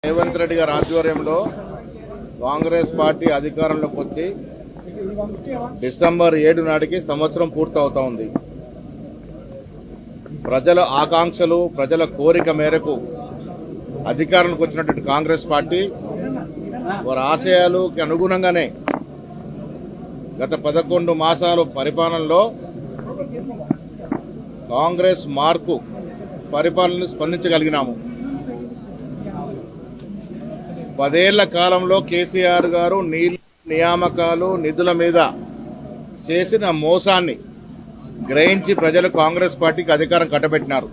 రేవంత్ రెడ్డి గారి ఆధ్వర్యంలో కాంగ్రెస్ పార్టీ అధికారంలోకి వచ్చి డిసెంబర్ 7 నాటికి సంవత్సరం పూర్తవుతా ఉంది. ప్రజల ఆకాంక్షలు, ప్రజల కోరిక మేరకు అధికారంలోకి వచ్చినటువంటి కాంగ్రెస్ పార్టీ వారి ఆశయాలకు అనుగుణంగానే గత 11 మాసాలు పరిపాలనలో కాంగ్రెస్ మార్కు పరిపాలనను స్పందించగలిగినాము. 10 ఏళ్ల కాలంలో కేసీఆర్ గారు నీళ్లు, నియామకాలు, నిధుల మీద చేసిన మోసాన్ని గ్రహించి ప్రజలు కాంగ్రెస్ పార్టీకి అధికారం కట్టబెట్టినారు.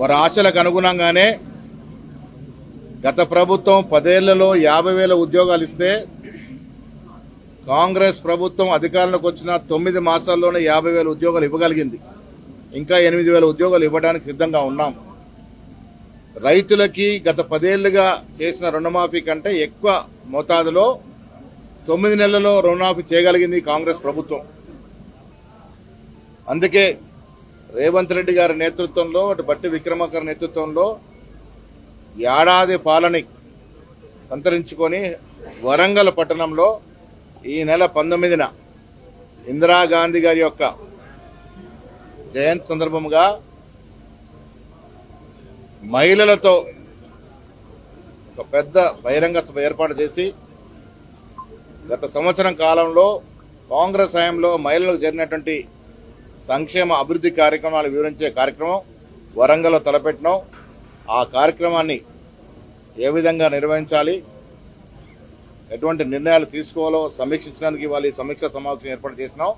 వారి ఆశలకు అనుగుణంగానే గత ప్రభుత్వం 10 ఏళ్లలో 50,000 ఉద్యోగాలు ఇస్తే కాంగ్రెస్ ప్రభుత్వం అధికారంలోకి వచ్చిన 9 మాసాల్లోనే 50,000 ఉద్యోగాలు ఇవ్వగలిగింది. ఇంకా 8,000 ఉద్యోగాలు ఇవ్వడానికి సిద్ధంగా ఉన్నాం. రైతులకి గత 10 ఏళ్లుగా చేసిన రుణమాఫీ కంటే ఎక్కువ మోతాదులో 9 నెలల్లో రుణమాఫీ చేయగలిగింది కాంగ్రెస్ ప్రభుత్వం. అందుకే రేవంత్ రెడ్డి గారి నేతృత్వంలో, బట్టి విక్రమార్క నేతృత్వంలో ఏడాది పాలన సంతరించుకొని వరంగల్ పట్టణంలో ఈ నెల 19న ఇందిరాగాంధీ గారి యొక్క జయంతి సందర్భంగా మహిళలతో ఒక పెద్ద బహిరంగ సభ ఏర్పాటు చేసి గత సంవత్సరం కాలంలో కాంగ్రెస్ హయాంలో మహిళలకు జరిగినటువంటి సంక్షేమ అభివృద్ధి కార్యక్రమాలు వివరించే కార్యక్రమం వరంగల్లో తలపెట్టినాం. ఆ కార్యక్రమాన్ని ఏ విధంగా నిర్వహించాలి, ఎటువంటి నిర్ణయాలు తీసుకోవాలో సమీక్షించడానికి వాళ్ళు ఈ సమీక్షా సమావేశం ఏర్పాటు చేసినాం.